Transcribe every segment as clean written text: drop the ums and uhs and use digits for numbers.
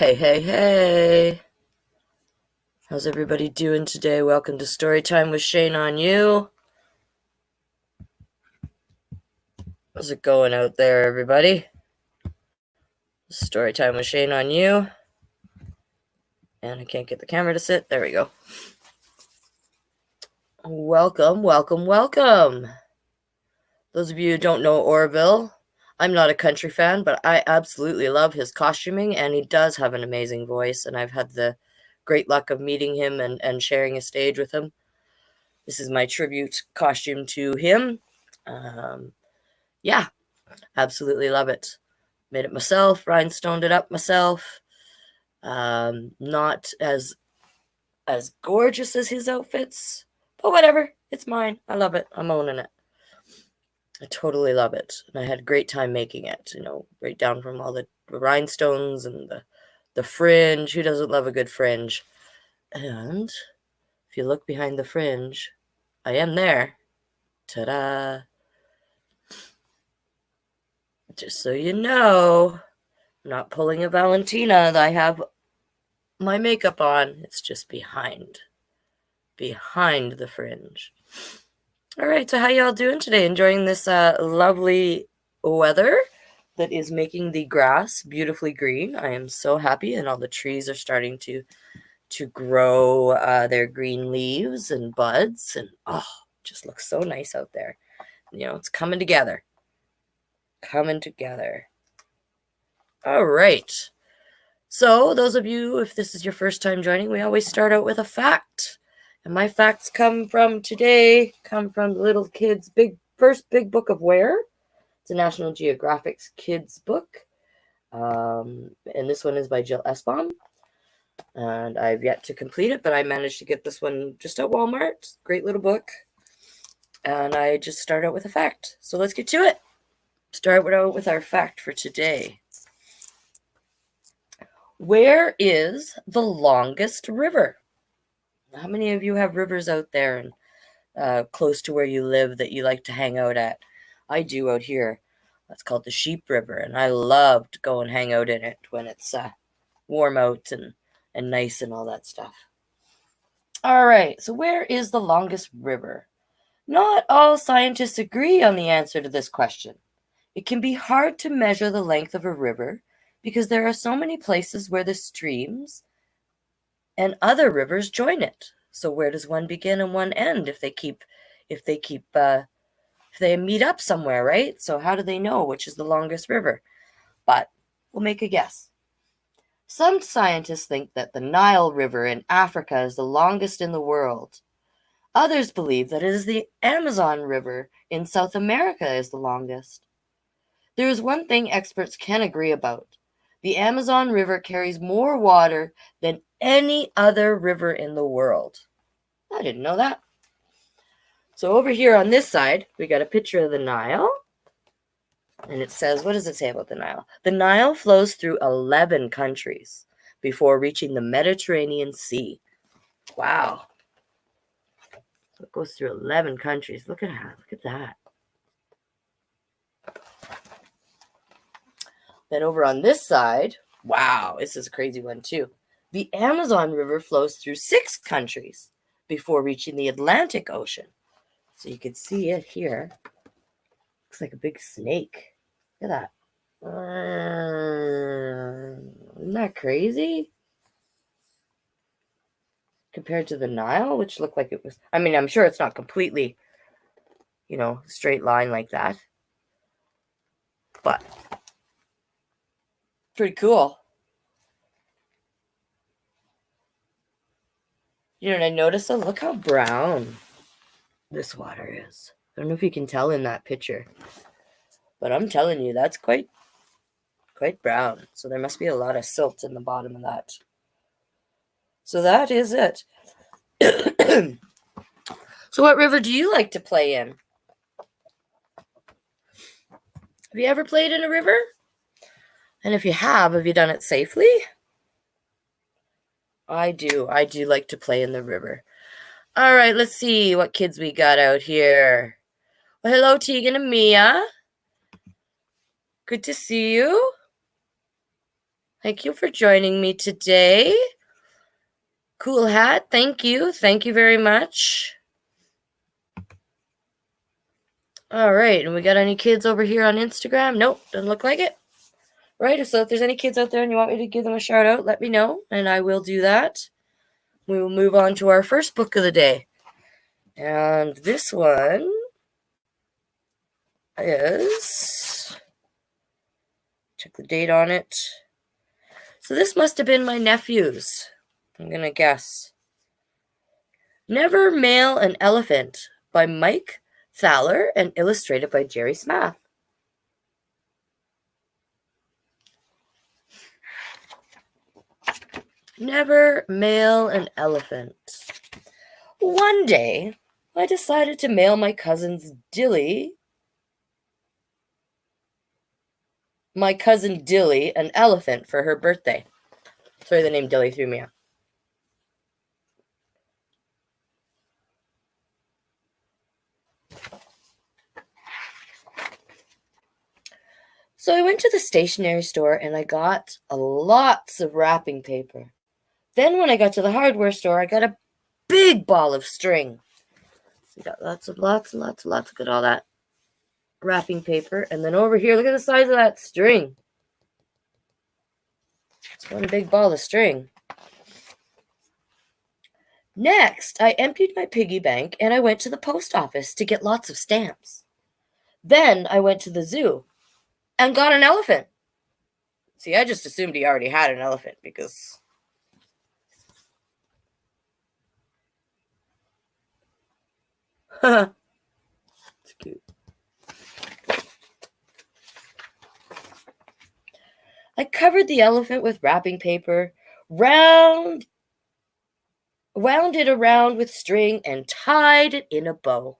Hey, hey, hey. How's everybody doing today? Welcome to Storytime with Shane Onyou. How's it going out there, everybody? Storytime with Shane Onyou. And I can't get the camera to sit. There we go. Welcome, welcome, welcome. Those of you who don't know Orville, I'm not a country fan, but I absolutely love his costuming, and he does have an amazing voice, and I've had the great luck of meeting him and sharing a stage with him. This is my tribute costume to him. Yeah, absolutely love it. Made it myself, rhinestoned it up myself. Not as gorgeous as his outfits, but whatever. It's mine. I love it. I'm owning it. I totally love it. And I had a great time making it, right down from all the rhinestones and the fringe. Who doesn't love a good fringe? And if you look behind the fringe, I am there. Ta-da! Just so you know, I'm not pulling a Valentina. I have my makeup on. It's just behind the fringe. All right, so how y'all doing today? Enjoying this lovely weather that is making the grass beautifully green. I am so happy, and all the trees are starting to grow their green leaves and buds, and it just looks so nice out there. It's coming together. All right. So those of you, if this is your first time joining, we always start out with a fact. And my facts come from the little kids' first big book of Where. It's a National Geographic's kids book. And this one is by Gehl. And I've yet to complete it, but I managed to get this one just at Walmart. Great little book. And I just start out with a fact. So let's get to it. Start out with our fact for today. Where is the longest river? How many of you have rivers out there and close to where you live that you like to hang out at? I do out here. That's called the Sheep River, and I love to go and hang out in it when it's warm out and nice and all that stuff. All right, so where is the longest river? Not all scientists agree on the answer to this question. It can be hard to measure the length of a river because there are so many places where the streams and other rivers join it. So where does one begin and one end if they meet up somewhere, right? So how do they know which is the longest river? But we'll make a guess. Some scientists think that the Nile River in Africa is the longest in the world. Others believe that it is the Amazon River in South America is the longest. There is one thing experts can agree about. The Amazon River carries more water than any other river in the world. I didn't know that. So over here on this side, we got a picture of the Nile. And it says, what does it say about the Nile? The Nile flows through 11 countries before reaching the Mediterranean Sea. Wow. So it goes through 11 countries. Look at that. Then over on this side, wow, this is a crazy one too. The Amazon River flows through 6 countries before reaching the Atlantic Ocean. So you can see it here. Looks like a big snake. Look at that. Isn't that crazy? Compared to the Nile, which looked like it was, I'm sure it's not completely, straight line like that. But pretty cool. You know what I noticed though? Look how brown this water is. I don't know if you can tell in that picture, but I'm telling you, that's quite brown. So there must be a lot of silt in the bottom of that. So that is it. So what river do you like to play in? Have you ever played in a river? And if you have you done it safely? I do like to play in the river. All right, let's see what kids we got out here. Well, hello, Tegan and Mia. Good to see you. Thank you for joining me today. Cool hat. Thank you. Thank you very much. All right. And we got any kids over here on Instagram? Nope. Doesn't look like it. Right. So if there's any kids out there and you want me to give them a shout out, let me know and I will do that. We will move on to our first book of the day. And this one is, check the date on it. So this must have been my nephew's. I'm going to guess. Never Mail an Elephant by Mike Thaler and illustrated by Jerry Smath. Never mail an elephant. One day, I decided to mail my cousin Dilly, an elephant for her birthday. Sorry, the name Dilly threw me off. So I went to the stationery store and I got lots of wrapping paper. Then when I got to the hardware store, I got a big ball of string. We got lots. Look at all that wrapping paper. And then over here, look at the size of that string. It's one big ball of string. Next, I emptied my piggy bank and I went to the post office to get lots of stamps. Then I went to the zoo and got an elephant. See, I just assumed he already had an elephant because... It's cute. I covered the elephant with wrapping paper, wound it around with string, and tied it in a bow.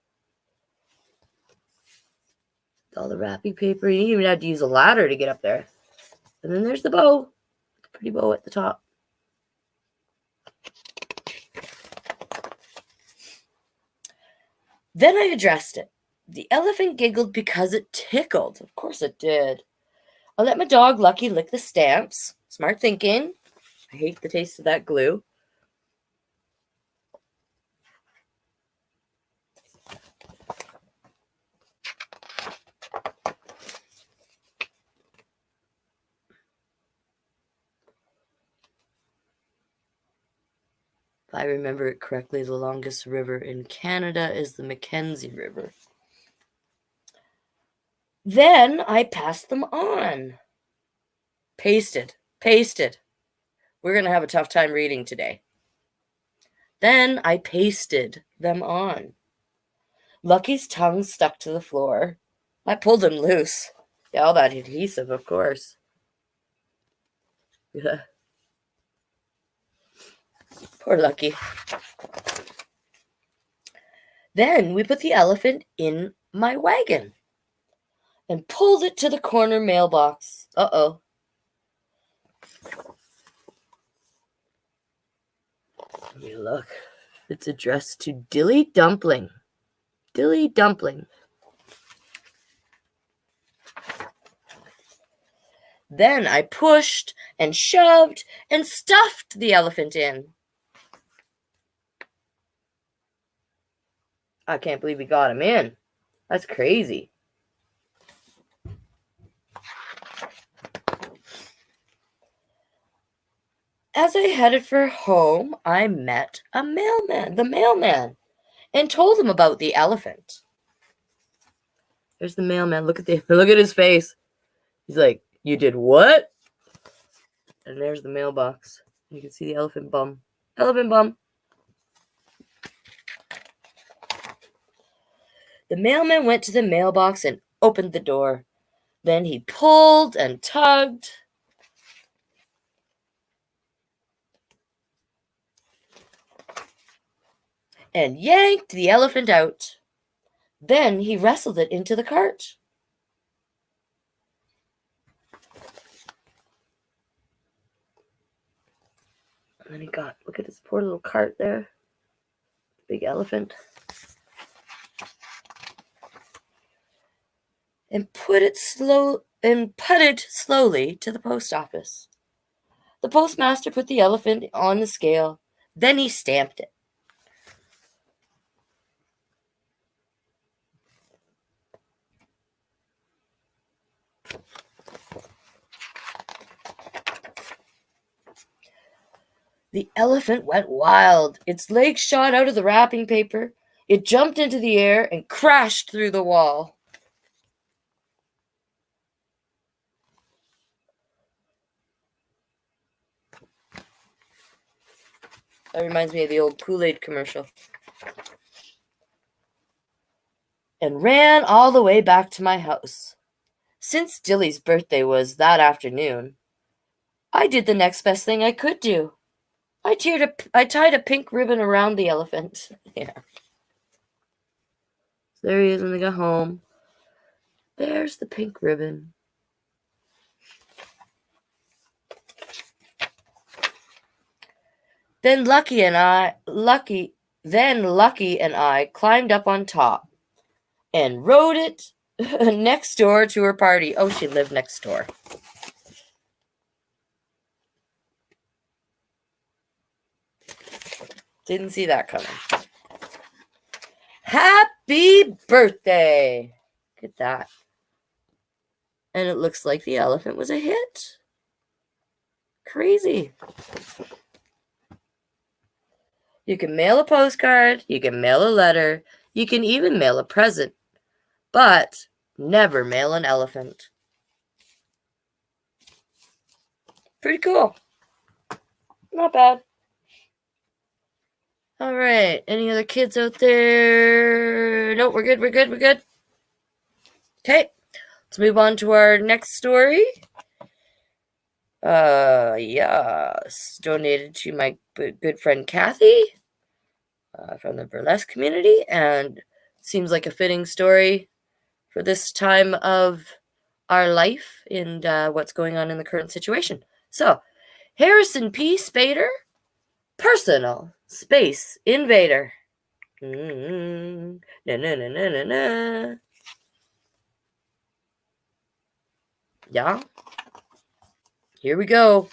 All the wrapping paper, you even had to use a ladder to get up there. And then there's the bow, the pretty bow at the top. Then I addressed it. The elephant giggled because it tickled. Of course it did. I let my dog Lucky lick the stamps. Smart thinking. I hate the taste of that glue. If I remember it correctly, the longest river in Canada is the Mackenzie River. Then I passed them on. Pasted. We're going to have a tough time reading today. Then I pasted them on. Lucky's tongue stuck to the floor. I pulled him loose. Yeah, all that adhesive, of course. Poor Lucky. Then we put the elephant in my wagon and pulled it to the corner mailbox. Uh-oh. Let me look. It's addressed to Dilly Dumpling. Dilly Dumpling. Then I pushed and shoved and stuffed the elephant in. I can't believe we got him in. That's crazy. As I headed for home, I met the mailman, and told him about the elephant. There's the mailman. Look at his face. He's like, "You did what?" And there's the mailbox. You can see the elephant bum. Elephant bum. The mailman went to the mailbox and opened the door. Then he pulled and tugged. And yanked the elephant out. Then he wrestled it into the cart. And then look at his poor little cart there. Big elephant. And putted slowly to the post office. The postmaster put the elephant on the scale. Then he stamped it. The elephant went wild. Its legs shot out of the wrapping paper. It jumped into the air and crashed through the wall. That reminds me of the old Kool-Aid commercial. And ran all the way back to my house. Since Dilly's birthday was that afternoon, I did the next best thing I could do. I tied a pink ribbon around the elephant. Yeah. There he is when they got home. There's the pink ribbon. Then Lucky and I climbed up on top and rode it next door to her party. Oh, she lived next door. Didn't see that coming. Happy birthday! Look at that. And it looks like the elephant was a hit. Crazy. You can mail a postcard, you can mail a letter, you can even mail a present, but never mail an elephant. Pretty cool. Not bad. All right. Any other kids out there? No, we're good. Okay. Let's move on to our next story. Yes. Donated to my good friend Kathy from the burlesque community, and seems like a fitting story for this time of our life and what's going on in the current situation. So, Harrison P. Spader, personal space invader. Na, na, na, na, na, na. Yeah. Here we go.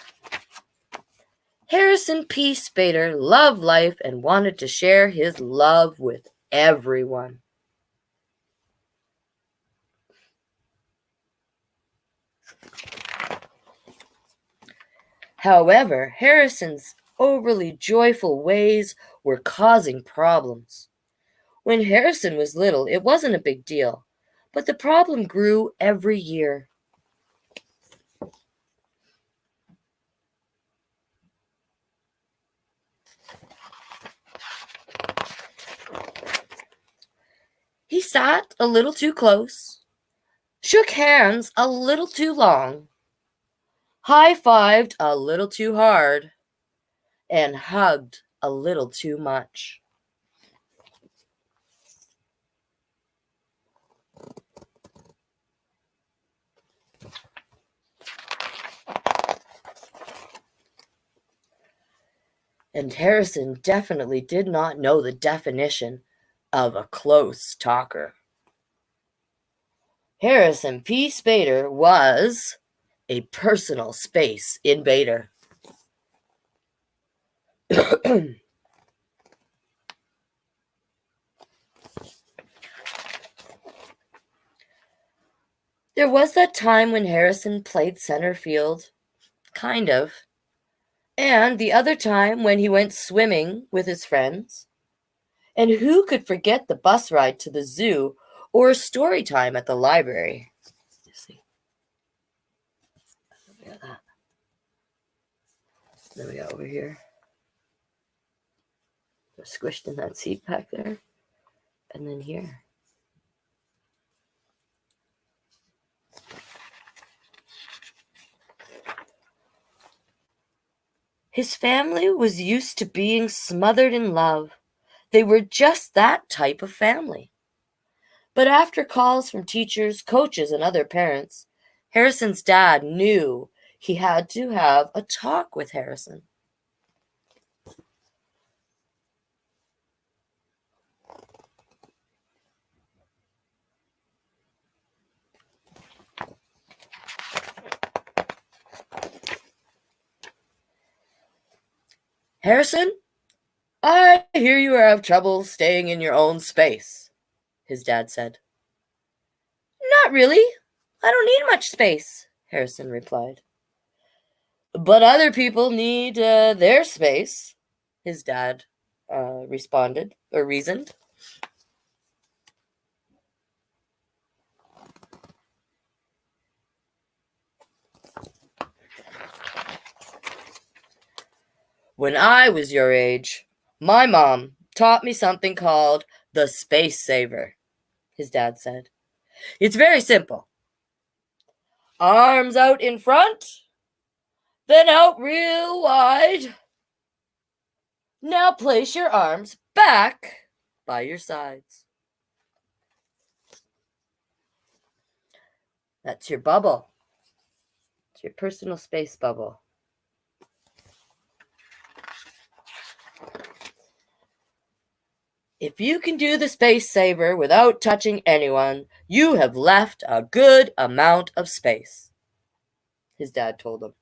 Harrison P. Spader loved life and wanted to share his love with everyone. However, Harrison's overly joyful ways were causing problems. When Harrison was little, it wasn't a big deal, but the problem grew every year. He sat a little too close, shook hands a little too long, high-fived a little too hard, and hugged a little too much. And Harrison definitely did not know the definition of a close talker. Harrison P. Spader was a personal space invader. There was that time when Harrison played center field, kind of, and the other time when he went swimming with his friends. And who could forget the bus ride to the zoo or story time at the library? Let's see. Look at that. Then we got over here. They're squished in that seat back there. And then here. His family was used to being smothered in love. They were just that type of family. But after calls from teachers, coaches, and other parents, Harrison's dad knew he had to have a talk with Harrison. Harrison, I hear you have trouble staying in your own space, his dad said. Not really. I don't need much space, Harrison replied. But other people need their space, his dad responded, or reasoned. When I was your age, my mom taught me something called the space saver, his dad said. It's very simple. Arms out in front, then out real wide. Now place your arms back by your sides. That's your bubble. It's your personal space bubble. If you can do the space saver without touching anyone, you have left a good amount of space, his dad told him.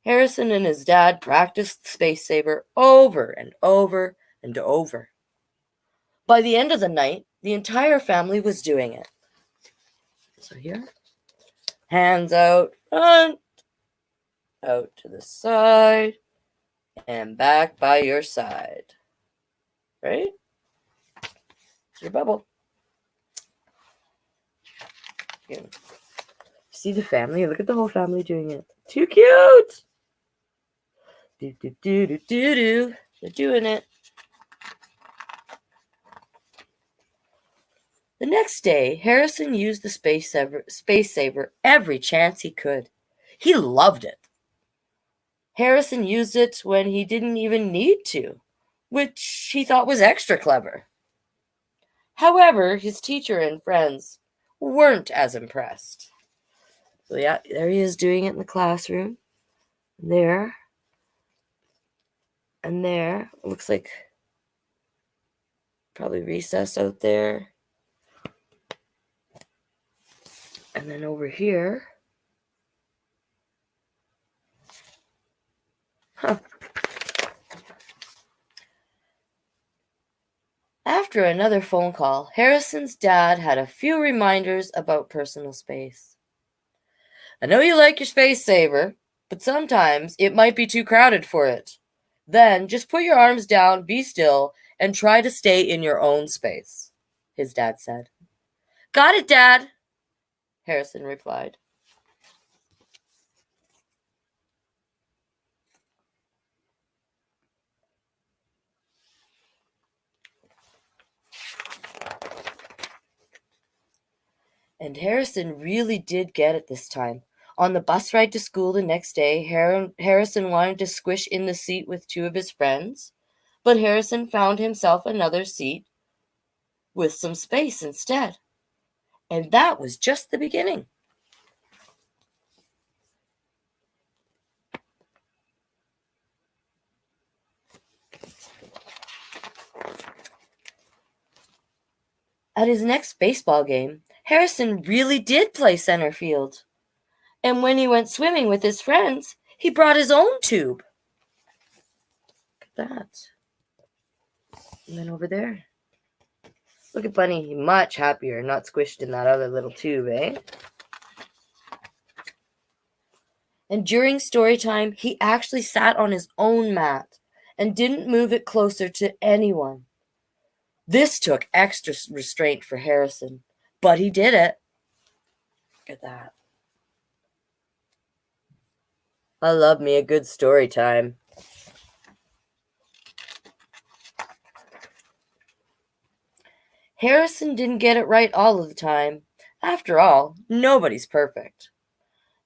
Harrison and his dad practiced the space saver over and over and over. By the end of the night, the entire family was doing it. So here, hands out front, out to the side, and back by your side. Right? It's your bubble. Here. See the family? Look at the whole family doing it. Too cute! Do, do, do, do, do, do. They're doing it. The next day, Harrison used the space saver every chance he could. He loved it. Harrison used it when he didn't even need to, which he thought was extra clever. However, his teacher and friends weren't as impressed. So yeah, there he is doing it in the classroom. There. And there. It looks like probably recess out there. And then over here. Huh. After another phone call, Harrison's dad had a few reminders about personal space. I know you like your space saver, but sometimes it might be too crowded for it. Then just put your arms down, be still, and try to stay in your own space, his dad said. Got it, Dad, Harrison replied. And Harrison really did get it this time. On the bus ride to school the next day, Harrison wanted to squish in the seat with two of his friends, but Harrison found himself another seat with some space instead. And that was just the beginning. At his next baseball game, Harrison really did play center field. And when he went swimming with his friends, he brought his own tube. Look at that. And then over there. Look at Bunny, much happier, not squished in that other little tube, eh? And during story time, he actually sat on his own mat and didn't move it closer to anyone. This took extra restraint for Harrison, but he did it. Look at that. I love me a good story time. Harrison didn't get it right all of the time. After all, nobody's perfect.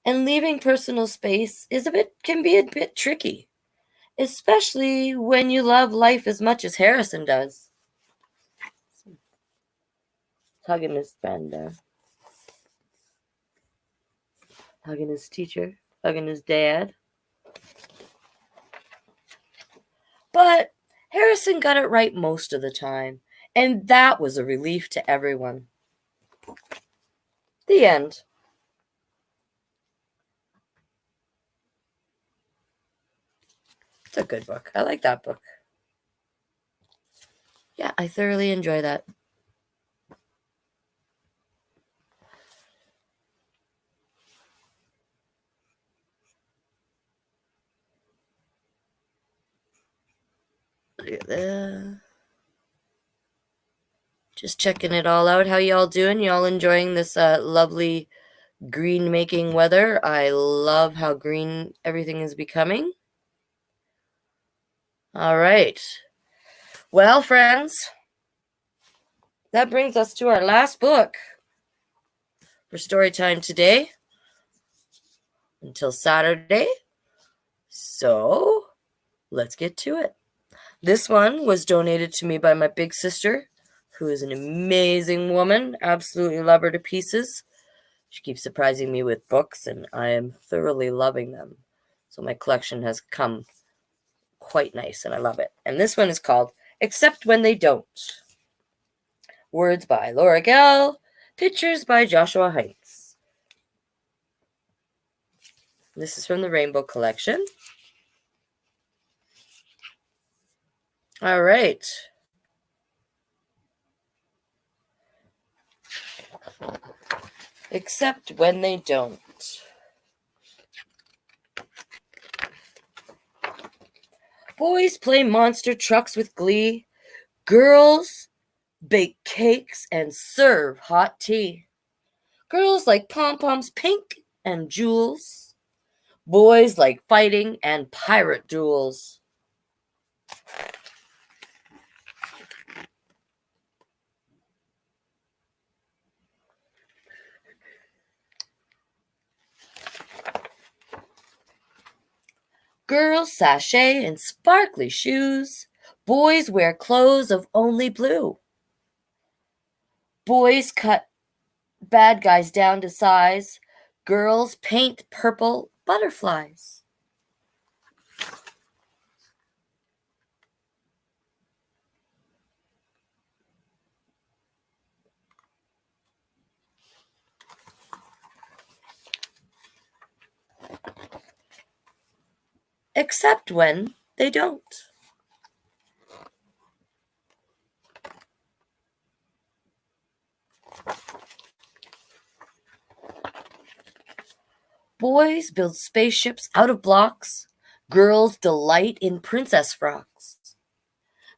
And leaving personal space can be a bit tricky, especially when you love life as much as Harrison does. Hugging his friend there. Hugging his teacher. Hugging his dad. But Harrison got it right most of the time, and that was a relief to everyone. The end. It's a good book. I like that book. Yeah, I thoroughly enjoy that. Look at that. Just checking it all out. How y'all doing? Y'all enjoying this lovely green making weather? I love how green everything is becoming. All right. Well, friends, that brings us to our last book for story time today until Saturday. So let's get to it. This one was donated to me by my big sister, who is an amazing woman. Absolutely love her to pieces. She keeps surprising me with books, and I am thoroughly loving them. So my collection has come quite nice, and I love it. And this one is called Except When They Don't. Words by Laura Gehl. Pictures by Joshua Heinsz. This is from the Rainbow Collection. All right. Except when they don't. Boys play monster trucks with glee. Girls bake cakes and serve hot tea. Girls like pom-poms, pink and jewels. Boys like fighting and pirate duels. Girls sashay in sparkly shoes. Boys wear clothes of only blue. Boys cut bad guys down to size. Girls paint purple butterflies. Except when they don't. Boys build spaceships out of blocks. Girls delight in princess frocks.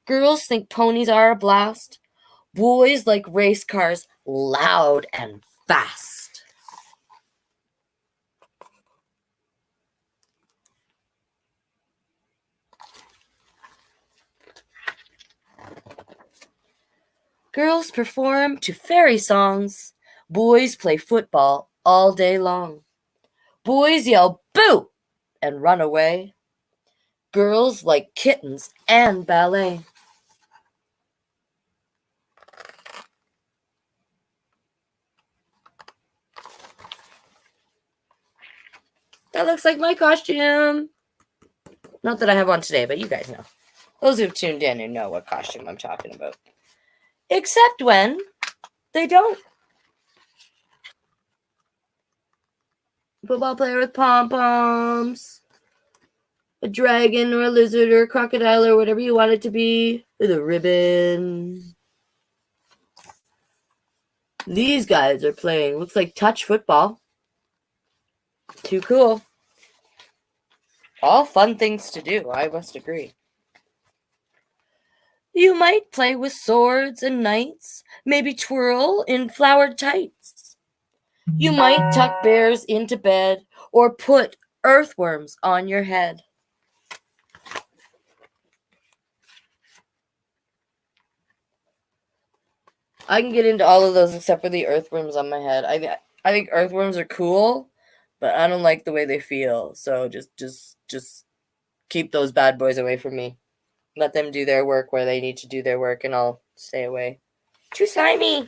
Girls think ponies are a blast. Boys like race cars loud and fast. Girls perform to fairy songs. Boys play football all day long. Boys yell boo and run away. Girls like kittens and ballet. That looks like my costume. Not that I have one today, but you guys know. Those who've tuned in and know what costume I'm talking about. Except when they don't. Football player with pom-poms. A dragon or a lizard or a crocodile or whatever you want it to be. With a ribbon. These guys are playing. Looks like touch football. Too cool. All fun things to do, I must agree. You might play with swords and knights, maybe twirl in flowered tights. You might tuck bears into bed or put earthworms on your head. I can get into all of those except for the earthworms on my head. I think earthworms are cool, but I don't like the way they feel. So just keep those bad boys away from me. Let them do their work where they need to do their work, and I'll stay away. Too slimy,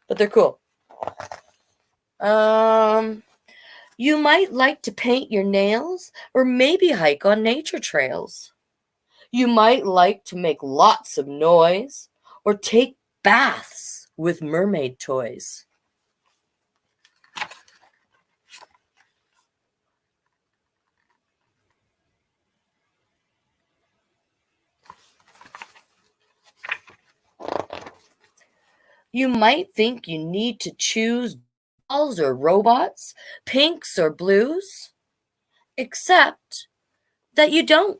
but they're cool. You might like to paint your nails or maybe hike on nature trails. You might like to make lots of noise or take baths with mermaid toys. You might think you need to choose dolls or robots, pinks or blues, except that you don't.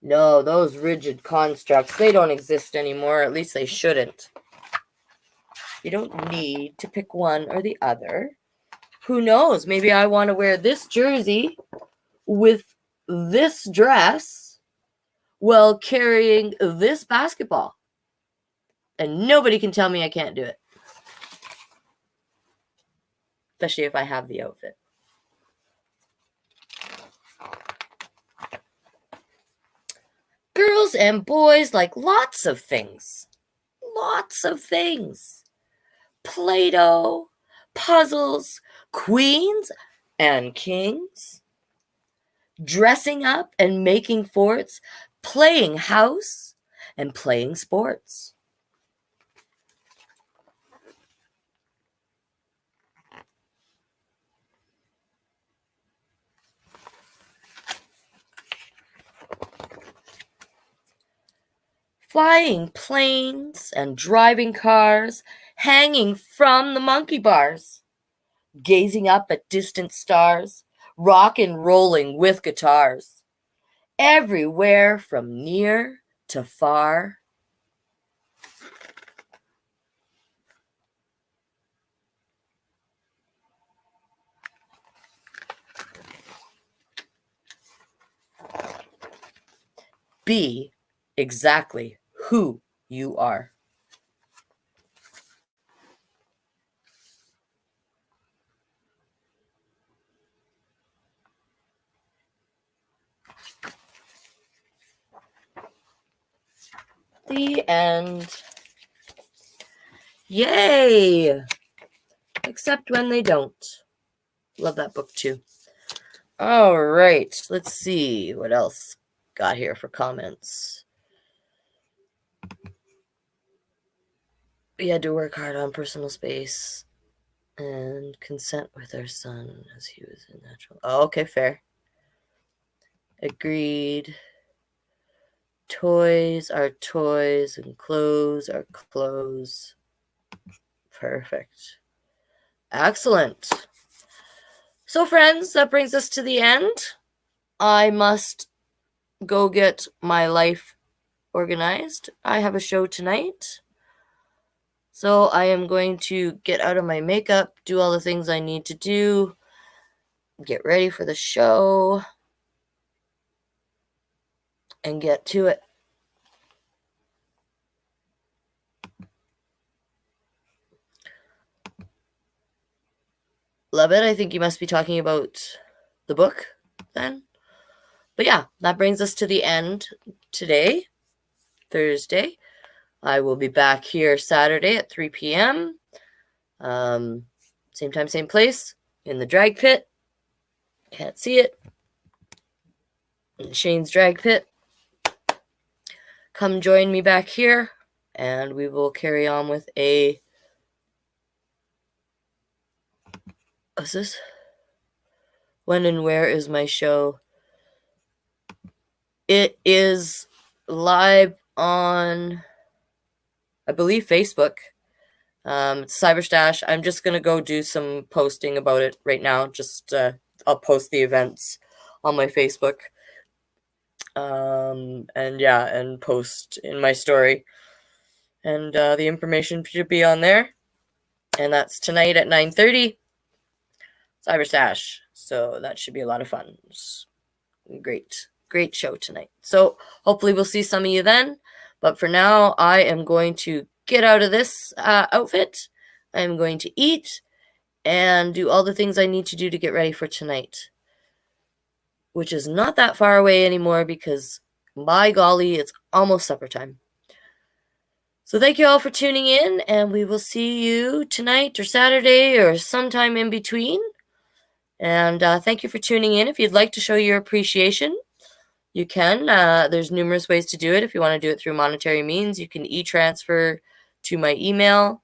No, those rigid constructs, they don't exist anymore. At least they shouldn't. You don't need to pick one or the other. Who knows? Maybe I want to wear this jersey with this dress while carrying this basketball. And nobody can tell me I can't do it. Especially if I have the outfit. Girls and boys like lots of things. Lots of things. Play-Doh, puzzles, queens and kings. Dressing up and making forts, playing house and playing sports. Flying planes and driving cars, hanging from the monkey bars, gazing up at distant stars, rock and rolling with guitars, everywhere from near to far. Be exactly who you are. The end. Yay! Except when they don't. Love that book too. All right, let's see what else got here for comments. We had to work hard on personal space and consent with our son as he was a natural. Oh, okay, fair. Agreed. Toys are toys and clothes are clothes. Perfect. Excellent. So, friends, that brings us to the end. I must go get my life organized. I have a show tonight. So I am going to get out of my makeup, do all the things I need to do, get ready for the show, and get to it. Love it. I think you must be talking about the book then. But yeah, that brings us to the end today, Thursday. I will be back here Saturday at 3 p.m. Same time, same place, in the drag pit. Can't see it. In Shane's drag pit. Come join me back here, and we will carry on with a... What's this? When and where is my show? It is live on, I believe, Facebook. It's Cyberstash. I'm just going to go do some posting about it right now. Just, I'll post the events on my Facebook. And yeah, and post in my story. And the information should be on there. And that's tonight at 9:30. Cyberstash. So that should be a lot of fun. It's great show tonight. So hopefully we'll see some of you then. But for now, I am going to get out of this outfit. I'm going to eat and do all the things I need to do to get ready for tonight, which is not that far away anymore because, by golly, it's almost supper time. So thank you all for tuning in, and we will see you tonight or Saturday or sometime in between. And thank you for tuning in. If you'd like to show your appreciation, you can. There's numerous ways to do it. If you want to do it through monetary means, you can e-transfer to my email,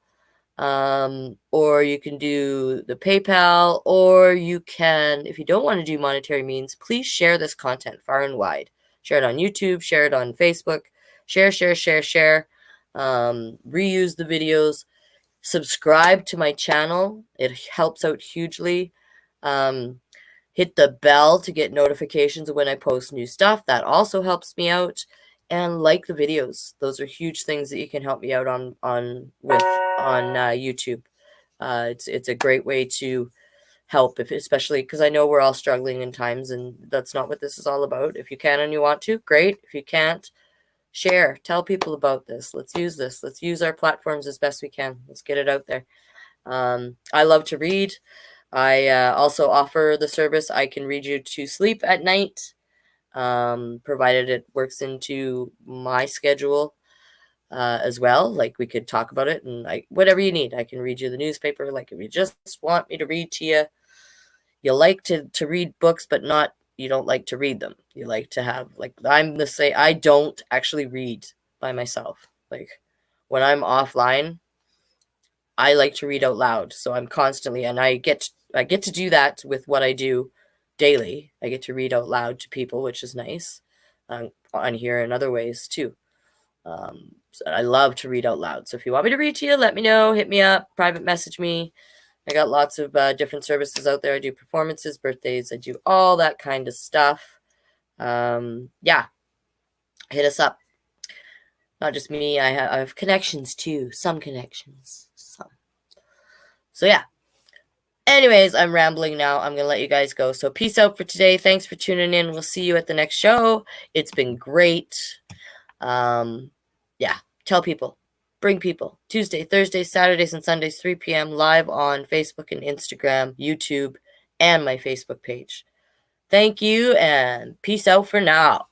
or you can do the PayPal, or you can, if you don't want to do monetary means, please share this content far and wide. Share it on YouTube, share it on Facebook, Share. Reuse the videos. Subscribe to my channel. It helps out hugely. Hit the bell to get notifications of when I post new stuff. That also helps me out. And like the videos. Those are huge things that you can help me out on YouTube. It's a great way to help, especially because I know we're all struggling in times, and that's not what this is all about. If you can and you want to, great. If you can't, share. Tell people about this. Let's use this. Let's use our platforms as best we can. Let's get it out there. I love to read. I also offer the service. I can read you to sleep at night, provided it works into my schedule as well. Like, we could talk about it, and whatever you need. I can read you the newspaper. Like, if you just want me to read to you, you like to read books, but you don't like to read them. You like to have, like, I don't actually read by myself. Like, when I'm offline, I like to read out loud. So I'm constantly, and I get to do that with what I do daily. I get to read out loud to people, which is nice. On here in other ways too. So I love to read out loud. So if you want me to read to you, let me know. Hit me up. Private message me. I got lots of different services out there. I do performances, birthdays. I do all that kind of stuff. Yeah. Hit us up. Not just me. I have connections too. Some connections. Some. So yeah. Anyways, I'm rambling now. I'm going to let you guys go. So peace out for today. Thanks for tuning in. We'll see you at the next show. It's been great. Yeah. Tell people. Bring people. Tuesday, Thursdays, Saturdays, and Sundays, 3 p.m. live on Facebook and Instagram, YouTube, and my Facebook page. Thank you, and peace out for now.